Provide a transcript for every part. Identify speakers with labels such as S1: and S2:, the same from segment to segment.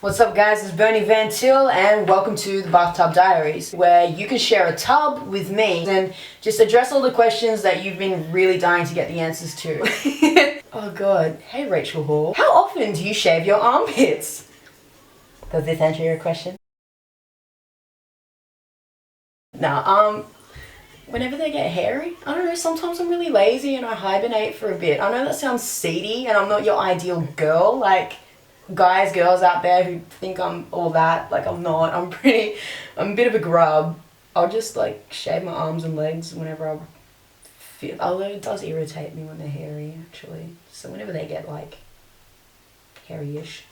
S1: What's up guys, it's Bernie Van Til and welcome to the Bathtub Diaries, where you can share a tub with me and just address all the questions that you've been really dying to get the answers to. Oh god, hey Rachel Hall, how often do you shave your armpits? Does this answer your question? No, whenever they get hairy, I don't know, sometimes I'm really lazy and I hibernate for a bit. I know that sounds seedy and I'm not your ideal girl, like guys, girls out there who think I'm all that, like I'm not. I'm a bit of a grub. I'll just like shave my arms and legs whenever I feel, although it does irritate me when they're hairy actually. So whenever they get like hairy-ish.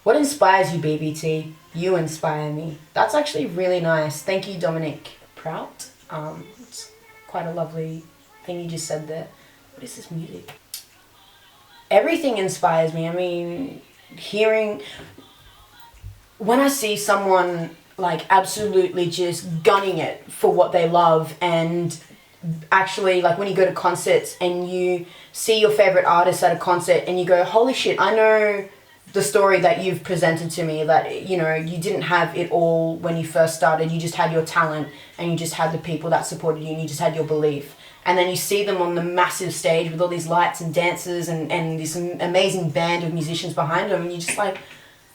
S1: What inspires you, BVT? You inspire me. That's actually really nice. Thank you, Dominic Prout. It's quite a lovely thing you just said there. What is this music? Everything inspires me. I mean, when I see someone like absolutely just gunning it for what they love, and actually like when you go to concerts and you see your favorite artist at a concert and you go, holy shit, I know the story that you've presented to me, that you know you didn't have it all when you first started, you just had your talent and you just had the people that supported you and you just had your belief, and then you see them on the massive stage with all these lights and dancers and this amazing band of musicians behind them, and you're just like,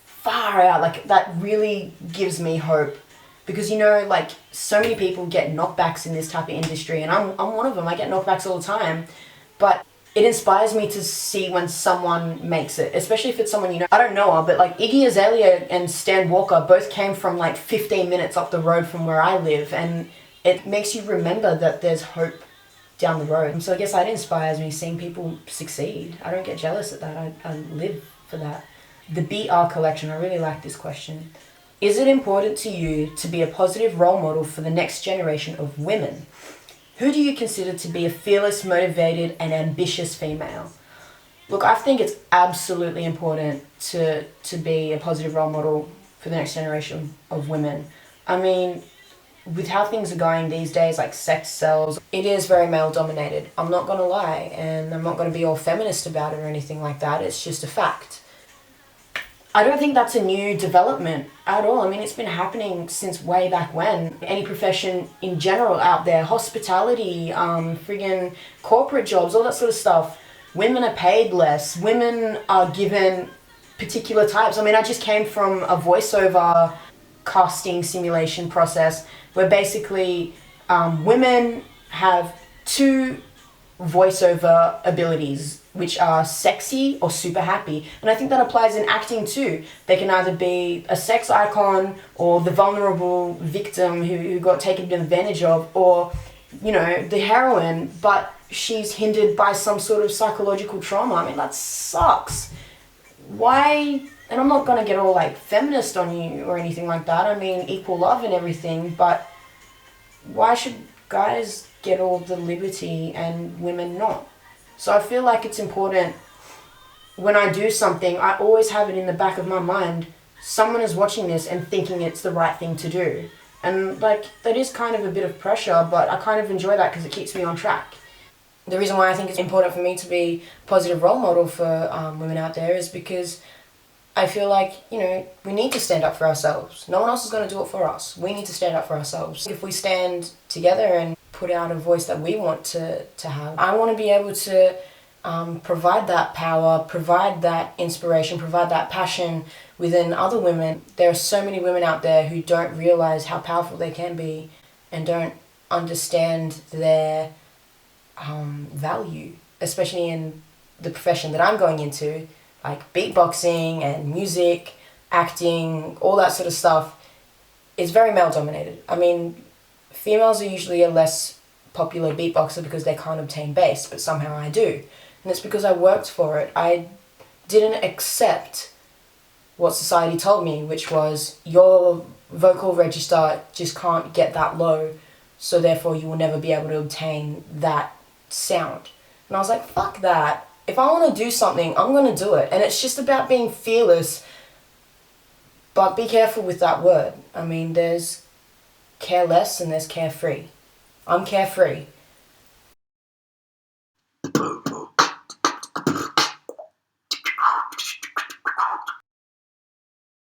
S1: far out, like that really gives me hope, because you know like so many people get knockbacks in this type of industry, and I'm one of them. I get knockbacks all the time, but it inspires me to see when someone makes it, especially if it's someone you know. I don't know her, but like Iggy Azalea and Stan Walker both came from like 15 minutes up the road from where I live, and it makes you remember that there's hope down the road. And so I guess that inspires me, seeing people succeed. I don't get jealous at that. I live for that. The BR collection, I really like this question. Is it important to you to be a positive role model for the next generation of women? Who do you consider to be a fearless, motivated, and ambitious female? Look, I think it's absolutely important to be a positive role model for the next generation of women. I mean, with how things are going these days, like sex sells, it is very male dominated. I'm not gonna lie, and I'm not gonna be all feminist about it or anything like that. It's just a fact. I don't think that's a new development at all. I mean, it's been happening since way back when. Any profession in general out there, hospitality, friggin' corporate jobs, all that sort of stuff. Women are paid less. Women are given particular types. I mean, I just came from a voiceover casting simulation process where basically women have two voiceover abilities, which are sexy or super happy. And I think that applies in acting too. They can either be a sex icon or the vulnerable victim who got taken advantage of, or, you know, the heroine, but she's hindered by some sort of psychological trauma. I mean, that sucks. Why? And I'm not gonna get all like feminist on you or anything like that. I mean, equal love and everything, but why should guys get all the liberty and women not? So I feel like it's important when I do something, I always have it in the back of my mind, someone is watching this and thinking it's the right thing to do. And like, that is kind of a bit of pressure, but I kind of enjoy that because it keeps me on track. The reason why I think it's important for me to be a positive role model for women out there is because I feel like, you know, we need to stand up for ourselves. No one else is going to do it for us. We need to stand up for ourselves. If we stand together and put out a voice that we want to have, I want to be able to provide that power, provide that inspiration, provide that passion within other women. There are so many women out there who don't realize how powerful they can be and don't understand their value, especially in the profession that I'm going into, like beatboxing and music, acting, all that sort of stuff. It's very male dominated. I mean, females are usually a less popular beatboxer because they can't obtain bass, but somehow I do. And it's because I worked for it. I didn't accept what society told me, which was your vocal register just can't get that low, so therefore you will never be able to obtain that sound. And I was like, fuck that. If I want to do something, I'm going to do it. And it's just about being fearless, but be careful with that word. I mean, there's careless and there's carefree. I'm carefree.